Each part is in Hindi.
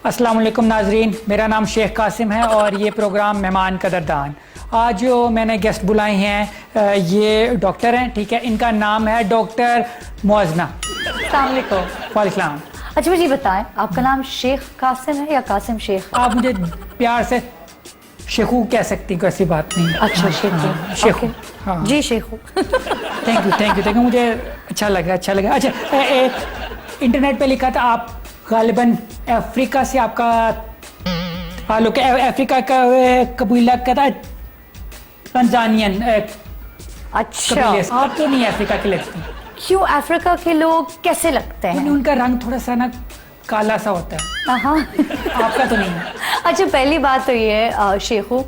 अस्सलाम वालेकुम नाजरीन, मेरा नाम शेख कासिम है और ये प्रोग्राम मेहमान कदरदान। आज जो मैंने गेस्ट बुलाए हैं ये डॉक्टर हैं, ठीक है। इनका नाम है डॉक्टर मुअज़्ज़ना। अस्सलाम वालेकुम। वालेकुम। अच्छा मुझे बताएं, आपका नाम शेख कासिम है या कासिम शेख? आप मुझे प्यार से शेखू कह सकती, कोई ऐसी बात नहीं। अच्छा शेखू। शेखू, हाँ जी Shekhu. Thank you thank you thank you, मुझे अच्छा लगा अच्छा लगा। अच्छा इंटरनेट पे लिखा था आप गालिबन अफ्रीका से आपका ताल्लुक है। अफ्रीका का कबीला का था तंजानियन अच्छा आप तो नहीं अफ्रीका के लगती। क्यों अफ्रीका के लोग कैसे लगते हैं? उनका रंग थोड़ा सा ना काला सा होता है। हाँ आपका तो नहीं है। अच्छा पहली बात तो ये है शेखू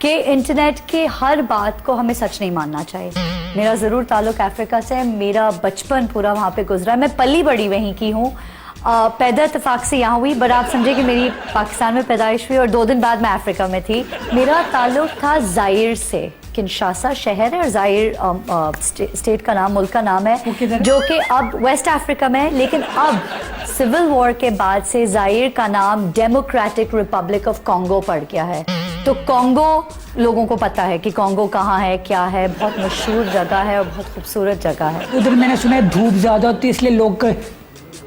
कि इंटरनेट के हर बात को हमें सच नहीं मानना चाहिए। मेरा ज़रूर ताल्लुक अफ्रीका से है, मेरा बचपन पूरा वहाँ पे गुजरा, मैं पली बड़ी वहीं की हूँ। पैदा इत्तेफाक से यहाँ हुई, बट आप समझे कि मेरी पाकिस्तान में पैदाइश हुई और 2 दिन बाद मैं अफ्रीका में थी। मेरा ताल्लुक था ज़ाइर से, किनशासा शहर है और ज़ाइर स्टेट का नाम, मुल्क का नाम है, जो कि अब वेस्ट अफ्रीका में है। लेकिन अब सिविल वॉर के बाद से ज़ाइर का नाम डेमोक्रेटिक रिपब्लिक ऑफ कॉन्गो पड़ गया है। तो कॉन्गो लोगों को पता है कि कॉन्गो कहाँ है, क्या है, बहुत मशहूर जगह है और बहुत खूबसूरत जगह है। उधर मैंने सुना है धूप ज़्यादा होती है इसलिए लोग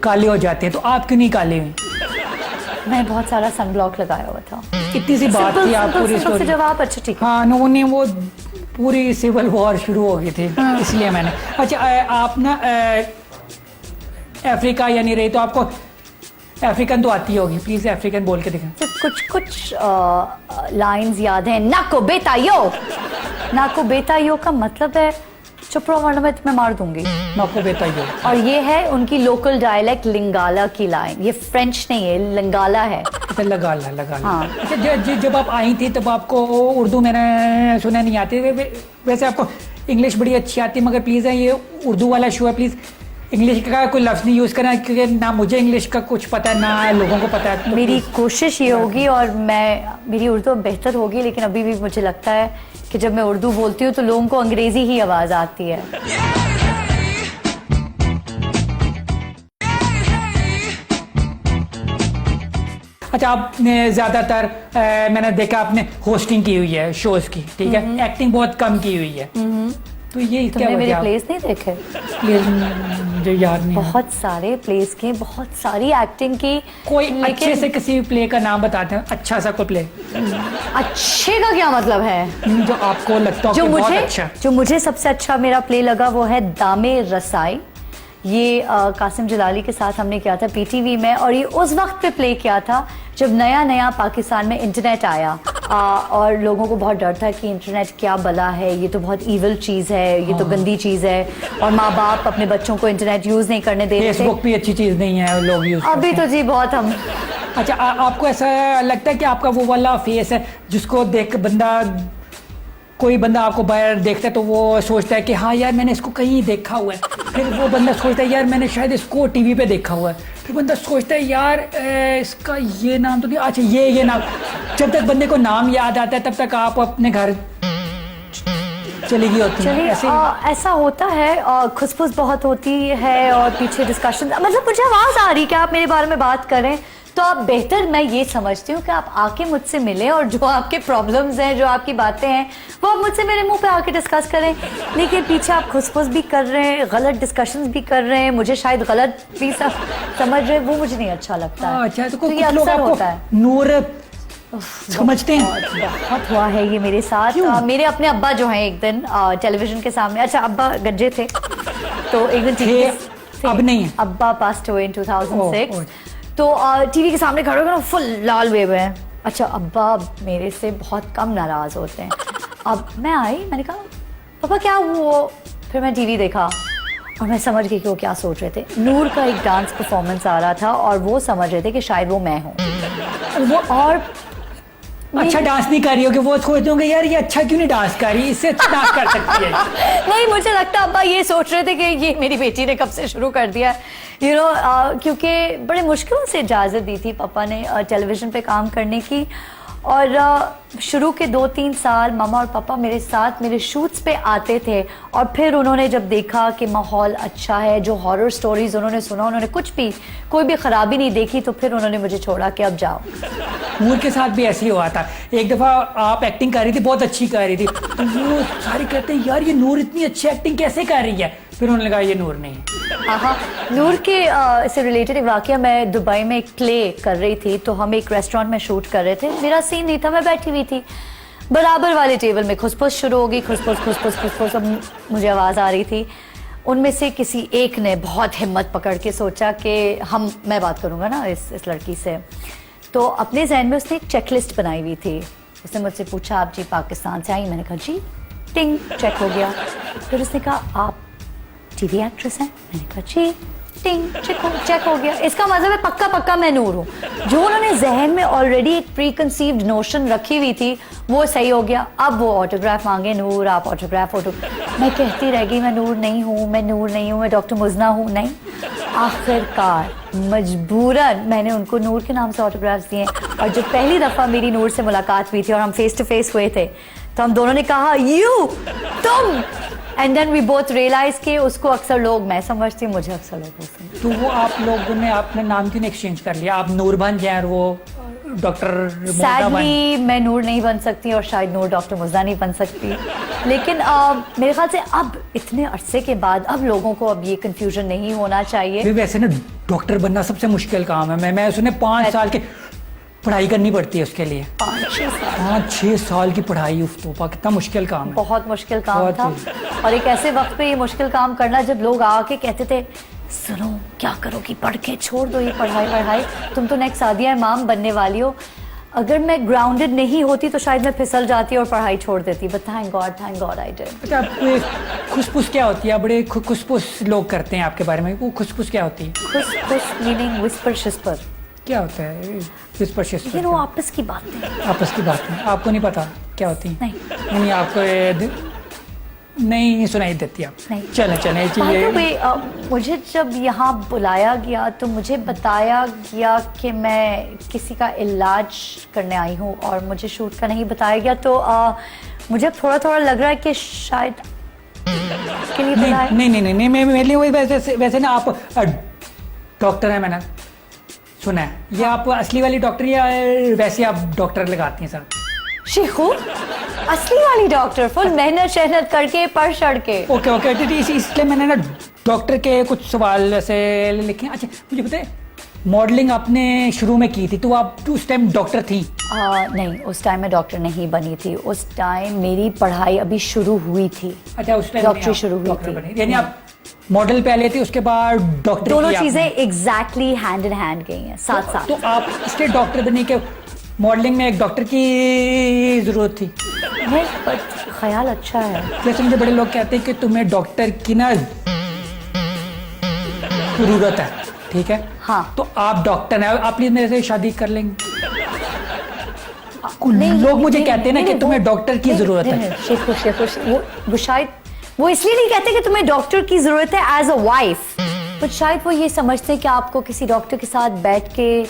काले हो जाते हैं, तो आप क्यों नहीं काले हुई? मैं बहुत सारा सनब्लॉक लगाया हुआ था। इतनी सी बात थी आप पूरी स्टोरी। जवाब अच्छा ठीक है। हाँ उन्होंने वो पूरी सिविल वॉर शुरू हो गई थी, इसलिए मैंने। अच्छा आप ना अफ्रीका या नहीं रही तो आपको अफ्रीकन तो आती होगी, प्लीज अफ्रीकन बोल के दिखाएं। कुछ लाइंस याद हैं। नाको बेतायो, नाको बेतायो का मतलब है चुप रहो वरना मैं तुम्हें मार दूंगी। नाको बेतायो। और ये है उनकी लोकल डायलेक्ट लिंगाला की लाइन। ये फ्रेंच नहीं है, लिंगाला है। लगाला लगाला। हाँ। अच्छा जब आप आई थी तब आपको उर्दू मैंने सुना नहीं आती, वैसे आपको इंग्लिश बड़ी अच्छी आती है, मगर प्लीज़ है ये उर्दू वाला शो है, प्लीज़ इंग्लिश का कोई लफ्ज़ नहीं यूज़ करना, क्योंकि ना मुझे इंग्लिश का कुछ पता है ना लोगों को पता है। तो मेरी कोशिश ये होगी और मेरी उर्दू बेहतर होगी, लेकिन अभी भी मुझे लगता है कि जब मैं उर्दू बोलती हूँ तो लोगों को अंग्रेज़ी ही आवाज़ आती है। अच्छा आपने ज़्यादातर मैंने देखा आपने होस्टिंग की हुई है शोज़ की, ठीक है, एक्टिंग बहुत कम की हुई है, तो ये क्या तुमने मेरे प्लेस नहीं देखे? जो याद नहीं। बहुत सारे प्लेस के, बहुत सारी एक्टिंग की। कोई अच्छे से किसी प्ले का नाम बताते हैं, अच्छा सा कोई प्ले। अच्छे का क्या मतलब है? जो आपको लगता हो बहुत अच्छा। जो मुझे सबसे अच्छा मेरा प्ले लगा वो है दामे रसाई। ये कासिम जलाली के साथ हमने किया था पीटीवी में, और ये उस वक्त पे प्ले किया था जब नया नया पाकिस्तान में इंटरनेट आया और लोगों को बहुत डर था कि इंटरनेट क्या बला है, ये तो बहुत ईविल चीज़ है, ये तो गंदी चीज़ है, और माँ बाप अपने बच्चों को इंटरनेट यूज़ नहीं करने दे रहे थे। फेसबुक भी अच्छी चीज़ नहीं है, लोग यूज़ अभी तो जी बहुत हम। अच्छा आपको ऐसा लगता है कि आपका वो वाला फेस है जिसको देख कोई बंदा आपको बाहर देखता है तो वो सोचता है कि हाँ यार मैंने इसको कहीं देखा हुआ है, फिर वो बंदा सोचता है यार मैंने शायद इसको टीवी पे देखा हुआ है, फिर बंदा सोचता है यार इसका ये नाम तो नहीं, अच्छा ये नाम। जब तक बंदे को नाम याद आता है तब तक आप अपने घर चली गई होती है। ऐसा होता है, खुसफुस बहुत होती है और पीछे डिस्कशन, मतलब मुझे आवाज़ आ रही कि आप मेरे बारे में बात करें, तो आप बेहतर, मैं ये समझती हूँ कि आप आके मुझसे मिलें और जो आपके प्रॉब्लम्स हैं, जो आपकी बातें हैं, वो आप मुझसे मेरे मुंह पे आके डिस्कस करें। लेकिन पीछे आप खुसफुस भी कर रहे हैं, गलत डिस्कशंस भी कर रहे हैं, मुझे शायद गलत भी समझ रहे हैं, वो मुझे नहीं अच्छा लगता है। अच्छा तो ये अक्सर होता है। नूर समझते हैं, बहुत हुआ है ये मेरे साथ। मेरे अपने अब्बा जो हैं एक दिन टेलीविजन के सामने, अच्छा अब्बा गज्जे थे तो एक दिन थे, अब नहीं है, अब्बा पास्ट हुए इन 2006, तो टीवी के सामने खड़े होकर फुल लाल हुए हुए हैं। अच्छा अब्बा मेरे से बहुत कम नाराज़ होते हैं। अब मैं आई, मैंने कहा पापा क्या हुआ, फिर मैं टीवी देखा और मैं समझ गई कि वो क्या सोच रहे थे। नूर का एक डांस परफॉर्मेंस आ रहा था और वो समझ रहे थे कि शायद वो मैं हूँ। वो और अच्छा डांस नहीं कर रही हो कि वो सोचते होंगे यार ये अच्छा क्यों नहीं डांस कर रही, इससे अच्छा डांस कर सकती है। नहीं मुझे लगता अब्बा ये सोच रहे थे कि ये मेरी बेटी ने कब से शुरू कर दिया है, क्योंकि बड़े मुश्किलों से इजाज़त दी थी पापा ने टेलीविज़न पे काम करने की, और शुरू के 2-3 साल मम्मा और पापा मेरे साथ मेरे शूट्स पे आते थे, और फिर उन्होंने जब देखा कि माहौल अच्छा है, जो हॉरर स्टोरीज उन्होंने सुना, उन्होंने कुछ भी कोई भी खराबी नहीं देखी, तो फिर उन्होंने मुझे छोड़ा कि अब जाओ। नूर के साथ भी ऐसे ही हुआ था। एक दफ़ा आप एक्टिंग कर रही थी, बहुत अच्छी कर रही थी, तो वो सारे कहते हैं यार ये नूर इतनी अच्छी एक्टिंग कैसे कर रही है, फिर उन्होंने कहा ये नूर नहीं है। हाँ, नूर के से रिलेटेड एक वाकया, मैं दुबई में एक प्ले कर रही थी, तो हम एक रेस्टोरेंट में शूट कर रहे थे, मेरा सीन नहीं था, मैं बैठी हुई थी, बराबर वाले टेबल में खुसफुस शुरू हो गई, खुसफुस, अब मुझे आवाज़ आ रही थी। उनमें से किसी एक ने बहुत हिम्मत पकड़ के सोचा कि मैं बात करूँगा ना इस लड़की से, तो अपने जहन में उसने एक चेकलिस्ट बनाई हुई थी। उसने मुझसे पूछा आप जी पाकिस्तान से आई? मैंने कहा जी, टिंग चेक हो गया। फिर उसने कहा आप टीवी एक्ट्रेस हैं? मैंने कहा जी, टिंग चेक हो गया। इसका मतलब है पक्का मैं नूर हूँ। जो उन्होंने जहन में ऑलरेडी एक प्री कंसीव्ड नोशन रखी हुई थी वो सही हो गया। अब वो ऑटोग्राफ मांगे, नूर आप ऑटोग्राफ फोटो। मैं कहती रह गई मैं नूर नहीं हूँ, मैं डॉक्टर मुजना हूँ। नहीं, आखिरकार मजबूरन मैंने उनको नूर के नाम से ऑटोग्राफ्स दिए। और जब पहली दफ़ा मेरी नूर से मुलाकात हुई थी और हम फेस टू फेस हुए थे, तो हम दोनों ने कहा तुम, and then we both realize कि उसको अक्सर लोग मैं समझती, मुझे अक्सर लोग वो समझते। तो वो आप लोगों ने अपने नाम क्यों नहीं एक्सचेंज कर लिया? आप नूर बन जाए और वो डॉक्टर सैडली मैं नूर नहीं बन सकती और शायद नूर डॉक्टर मुज़ा नहीं बन सकती, लेकिन मेरे ख्याल से अब इतने अरसे के बाद अब लोगों को अब ये कंफ्यूजन नहीं होना चाहिए। वैसे ना डॉक्टर बनना सबसे मुश्किल काम है। मैं सुने 5 साल की पढ़ाई करनी पड़ती है उसके लिए। 5-6 साल की पढ़ाई, उफ तोबा, कितना मुश्किल काम है। बहुत मुश्किल काम था। और एक ऐसे वक्त पे ये मुश्किल काम करना जब लोग आके कहते थे सुनो क्या करोगी, पढ़ के छोड़ दो ये पढ़ाई, तुम तो नेक्स्ट सादिया इमाम बनने वाली हो। अगर मैं ग्राउंडेड नहीं होती तो शायद मैं फिसल जाती और पढ़ाई छोड़ देती, but thank God I did. अच्छा, आपको खुसफुस क्या होती है? बड़े खुसफुस लोग करते हैं आपके बारे में, वो खुसफुस क्या होती है? खुसफुस मीनिंग विस्पर शिस्पर। क्या होता है विस्पर शिस्पर? ये नो आपस की बातें। आपस की बातें आपको नहीं पता क्या होती है? नहीं आपको नहीं सुनाई देती आप? नहीं। चले मुझे जब यहाँ बुलाया गया तो मुझे बताया गया कि मैं किसी का इलाज करने आई हूँ और मुझे शूट का नहीं बताया गया, तो मुझे थोड़ा लग रहा है कि शायद के लिए बुलाया। नहीं मेरे लिए वही वैसे ना आप डॉक्टर हैं, मैंने सुना है। ये आप असली वाली डॉक्टर या वैसे आप डॉक्टर लगाती हैं साथ? शेखू असली वाली डॉक्टर, फुल मेहनत करके पढ़ चढ़ के। ओके इसलिए मैंने ना डॉक्टर के कुछ सवाल ऐसे लिखे। अच्छा मुझे पता है, मॉडलिंग आपने शुरू में की थी, तो आप उस टाइम डॉक्टर थी? नहीं, उस टाइम मैं डॉक्टर नहीं बनी थी। उस टाइम मेरी पढ़ाई अभी शुरू हुई थी। अच्छा, उस टाइम डॉक्टरी शुरू हुई थी। यानी आप मॉडल पहले थी, उसके बाद डॉक्टर? दोनों चीजें एग्जैक्टली हैंड इन हैंड गई हैं, साथ। तो आप इसलिए डॉक्टर बनी के मॉडलिंग में एक डॉक्टर की जरूरत थी? नहीं, पर ख्याल अच्छा है। जैसे मुझे बड़े लोग कहते हैं कि तुम्हें डॉक्टर की ना जरूरत है, ठीक है? हाँ। तो आप डॉक्टर हैं, आप प्लीज मेरे से शादी कर लेंगे? लोग मुझे कहते हैं ना कि तुम्हें डॉक्टर की जरूरत है। शेखू वो शायद वो इसलिए नहीं कहते कि तुम्हें डॉक्टर की जरूरत है एज अ वाइफ, बट शायद वो ये समझते हैं कि आपको किसी डॉक्टर के साथ बैठ के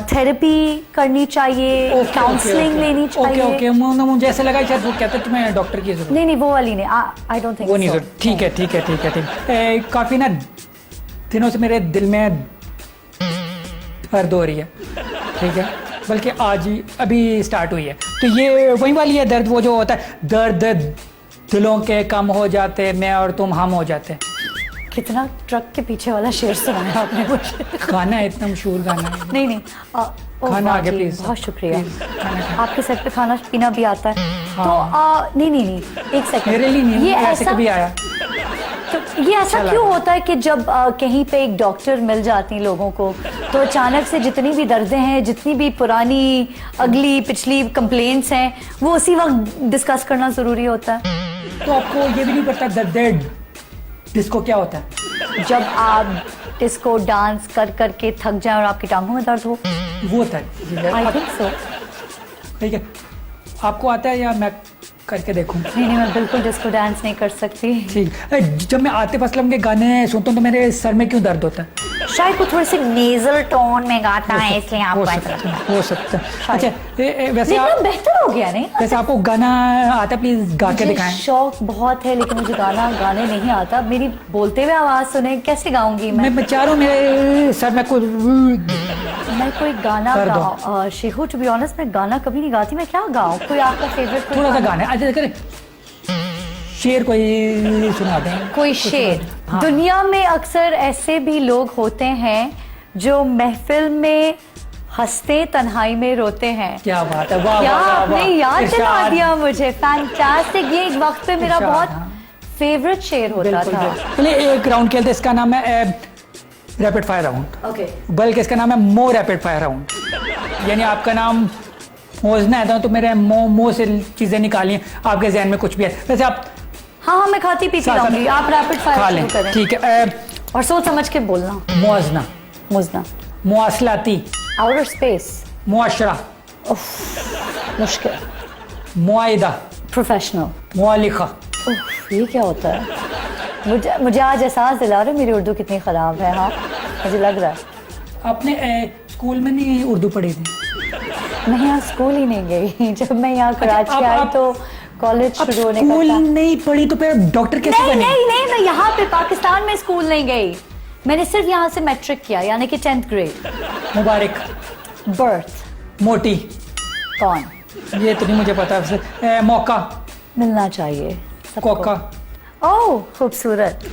थेरेपी करनी चाहिए, काउंसलिंग लेनी चाहिए। ओके मुझे ऐसा लगा शायद वो कहते तुम्हें डॉक्टर की जरूरत। नहीं वो वाली नहीं, आई डोंट थिंक वो नहीं। ठीक है। काफी ना दिनों से मेरे दिल में दर्द हो रही है, ठीक है, बल्कि आज ही अभी स्टार्ट हुई है। तो ये वही वाली है दर्द, वो जो होता है दर्द दिलों के कम हो जाते, मैं और तुम हम हो जाते। कितना ट्रक के पीछे वाला शेर सुनाया आपने मुझे। खाना है, इतना मशहूर गाना है। नहीं खाना आगे प्लीज। बहुत शुक्रिया, आपके सेट पे खाना पीना भी आता है। हाँ। तो नहीं एक सेकंड, मेरे लिए नहीं, ये ऐसे कभी आया। तो ये ऐसा क्यों होता है कि जब कहीं पे एक डॉक्टर मिल जाती हैं लोगों को, तो अचानक से जितनी भी दर्दें हैं, जितनी भी पुरानी अगली पिछली कंप्लेंट्स हैं, वो उसी वक्त डिस्कस करना जरूरी होता है? तो आपको ये भी नहीं पता दर्द डिस्को क्या होता है? जब आप डिस्को डांस कर के थक जाए और आपकी टांगों में दर्द हो, वो होता है। I think so. ठीक है, आपको आता है या मैं करके देखूं? नहीं मैं बिल्कुल डिस्को डांस नहीं कर सकती। ठीक, जब मैं आतिफ असलम के गाने सुनता हूँ तो मेरे सर में क्यों दर्द होता है? शायद वो थोड़े से नेजल टोन में गाता है, इसलिए आपको ऐसा लगता है। हो सकता है। अच्छा वैसे इतना आप बेहतर हो गया नहीं? वैसे आपको गाना आता, प्लीज गा के मुझे दिखाएं। शौक बहुत है लेकिन मुझे गाना गाने नहीं आता। मेरी बोलते हुए आवाज सुने कैसे गाऊंगी मैं? मैं चाह रहा हूँ मेरे सर में कोई मैं कोई गाना कर दो। गाऊं? शेखू, टू बी ऑनेस्ट मैं गाना कभी नहीं गाती। मैं क्या गाऊं? कोई आपका फेवरेट थोड़ा सा गाना अच्छा करें, शेर कोई सुना दें। कोई शेर? हाँ। दुनिया में अक्सर ऐसे भी लोग होते हैं जो महफिल में हंसते तन्हाई में रोते हैं। क्या बात है, वाह क्या वाह, वाह, आपने वाह। याद दिला इरशाद। दिया मुझे, फैंटास्टिक। ये एक वक्त पे मेरा इरशाद, बहुत हाँ। फेवरेट शेर होता बिल्कुल था। बिल्कुल। चलिए एक राउंड खेलते हैं, इसका नाम है रैपिड फायर राउंड, ओके बल्कि इसका नाम है मो रैपिड फायर राउंड। यानी आपका नाम मोजना है तो मेरे मो से चीजें निकाली हैं, आपके जहन में कुछ भी है वैसे आप हाँ मैं खाती पीती साथ- रहूंगी। आप रैपिड खा फायर लें, शुरू करें ठीक है। और सोच समझ के बोलना। मुआजना, मुजना, मुआसलाती, आउटर स्पेस, मुआशरा, मुश्किल, मुआइदा, प्रोफेशनल। मुआलिखा। ये क्या होता है? मुझे आज एहसास दिला रहे हो मेरी उर्दू कितनी खराब है। हाँ मुझे लग रहा है। आपने स्कूल में नहीं उर्दू पढ़ी थी? मैं यहाँ स्कूल ही नहीं गई। जब मैं यहाँ कराची आप- आई आप- तो कॉलेज अब शुरू होने स्कूल का था। नहीं पढ़ी तो फिर डॉक्टर कैसे नहीं बने? नहीं नहीं, मैं यहाँ पे पाकिस्तान में स्कूल नहीं गई। मैंने सिर्फ यहाँ से मैट्रिक किया, यानी कि 10th ग्रेड। मुबारक। बर्थ मोटी, कौन? ये तो नहीं मुझे पता वैसे। मौका, मिलना चाहिए सबको। कोका, ओह खूबसूरत।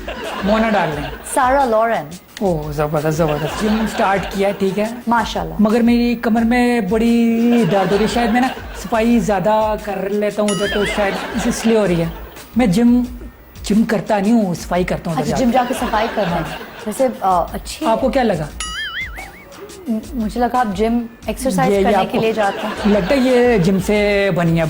मोना डार्लिंग। सारा लॉरेन। ओह जबरदस्त जबरदस्त। जिम स्टार्ट किया, ठीक है, माशाल्लाह। मगर मेरी कमर में बड़ी दर्द हो रही है। शायद मैं ना सफाई ज़्यादा कर लेता हूँ उधर, तो शायद इसलिए हो रही है। मैं जिम करता नहीं हूँ, सफाई करता हूँ उधर अच्छा जाके। जिम जाके सफाई करना है वैसे अच्छी। आपको क्या लगा? मुझे लगा आप जिम एक्सरसाइज ये करने आपको के लिए जाते हैं। लगता है ये जिम से बनी है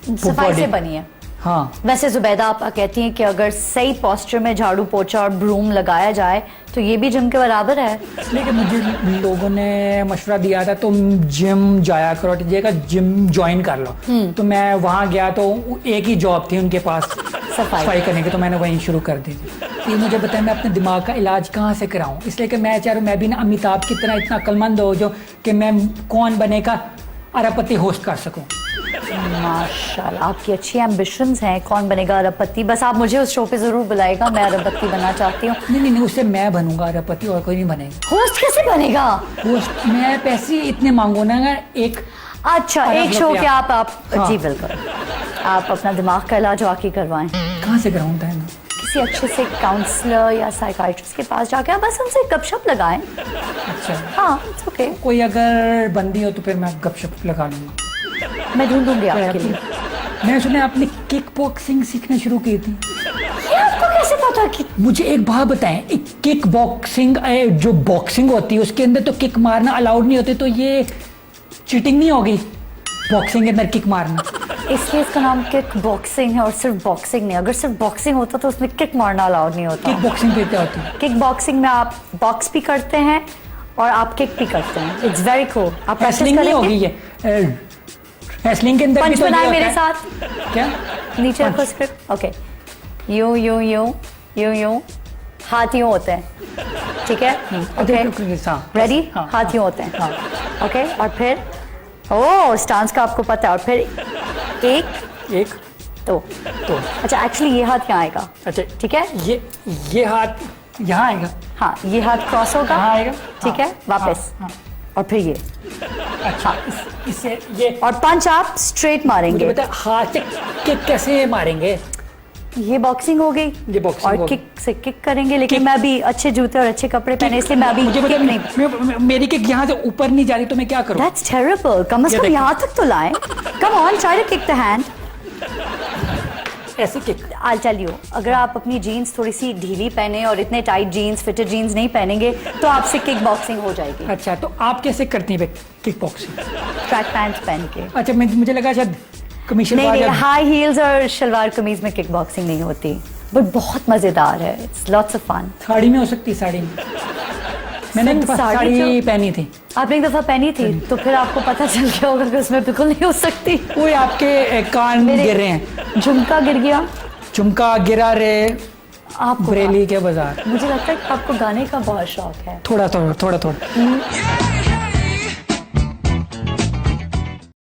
सफाई से body। बनी है। हाँ वैसे जुबैदा आप कहती हैं कि अगर सही पोस्चर में झाड़ू पोछा और ब्रूम लगाया जाए तो ये भी जिम के बराबर है। इसलिए कि मुझे लोगों ने मशवरा दिया था तुम जिम जाया करो, जिम ज्वाइन कर लो। तो मैं वहाँ गया तो एक ही जॉब थी उनके पास सफाई करने की, तो मैंने वहीं शुरू कर दी थी। ये मुझे बताया मैं अपने दिमाग का इलाज कहाँ से कराऊं, इसलिए कि मैं चाह रहा हूँ मैं भी ना अमिताभ की तरह इतना अक्लमंद हो जो कि मैं कौन बनेगा अरबपति होस्ट कर सकूं। माशाल्लाह आपकी अच्छी एम्बिशंस हैं। कौन बनेगा अरबपति? बस आप मुझे उस शो पे जरूर बुलाएगा, मैं अरबपति बनना चाहती हूँ। नहीं, उससे मैं बनूंगा अरबपति और कोई नहीं बनेगा। होस्ट कैसे बनेगा? होस्ट मैं पैसे इतने मांगू ना, एक अच्छा अरब एक शो रुपया। के आप हाँ। जी बिल्कुल। आप अपना दिमाग का इलाज वाकई करवाएं कहाँ से कराऊं था ना? किसी अच्छे से काउंसलर या साइकाइट्रिस्ट के पास जाके आप बस उनसे गपशप लगाएं। अच्छा, हाँ इट्स ओके। कोई अगर बंदी हो तो फिर मैं गपशप लगा लूंगा। मैं ढूंढूंगी आपके लिए। मैंने सुना आपने किक बॉक्सिंग सीखना शुरू की थी। ये आपको कैसे पता कि? मुझे एक बात बताएं, किक बॉक्सिंग जो बॉक्सिंग होती है उसके अंदर तो किक मारना अलाउड नहीं होती, तो ये चीटिंग नहीं होगी बॉक्सिंग के अंदर किक मारना? इसलिए इसका नाम किक बॉक्सिंग है और सिर्फ बॉक्सिंग नहीं। अगर सिर्फ बॉक्सिंग होता तो उसमें किक मारना अलाउड नहीं होता। किक बॉक्सिंग पे क्या होती है? किक बॉक्सिंग में आप बॉक्स भी करते हैं और आप किक भी करते हैं। It's very cool. आप प्रैक्टिस रेसलिंग नहीं होगी करेंगे? ये? रेसलिंग के अंदर भी पंच तो ये बनाए होता मेरे है। साथ। क्या? नीचे रखो स्क्रिप्ट। ओके यूं यूं यूं यूं यूं हाथ यूं होते हैं, ठीक है? Okay ready? हाँ, हाथ यूं होते हैं, ओके? और फिर ओह स्टांस का आपको पता है। और फिर एक तो अच्छा एक्चुअली ये हाथ यहाँ आएगा, अच्छा ठीक है? ये हाथ यहाँ आएगा। हाँ ये हाथ क्रॉस होगा, यहाँ आएगा, ठीक है? वापस हाँ। और फिर ये अच्छा इससे ये और पंच आप स्ट्रेट मुझे मारेंगे। बता हाथ से किक कैसे मारेंगे? ये बॉक्सिंग हो गई। ये boxing और हो गई। किक से किक करेंगे, लेकिन Kick- मैं अभी अच्छे जूते और अच्छे कपड़े पहने इसलिए मैं अभी मुझे किक बता नहीं। मेरी किक यहाँ से ऊपर नहीं जा रही तो मैं क्या करूँ? That's terrible. कम से ये कम देखो। यहाँ तक तो लाएं। Come on, try to kick the hand. ऐसे किक। I'll tell you, अगर आप अपनी जीन्स थोड़ी सी ढीली पहने और इतने टाइट जीन्स फिटेड जीन्स नहीं पहनेंगे तो आपसे किक बॉक्सिंग हो जाएगी। अच्छा तो आप कैसे करती हैं किक बॉक्सिंग? ट्रैक पैंट्स पहन के। अच्छा मुझे लगा शायद कमीशन नहीं हाई हील्स और शलवार कमीज में किक बॉक्सिंग नहीं होती, बट बहुत मजेदार है। It's lots of fun. Sari में हो सकती है? साड़ी में मैंने एक दफा साड़ी पहनी थी। आपने एक दफा पहनी थी तो फिर आपको पता चल गया होगा कि उसमें बिल्कुल नहीं हो सकती। कोई आपके कान गिर रहे हैं, झुमका गिर गया, झुमका गिरा रे आपको बरेली के बाजार। मुझे लगता है कि आपको गाने का बहुत शौक है। थोड़ा।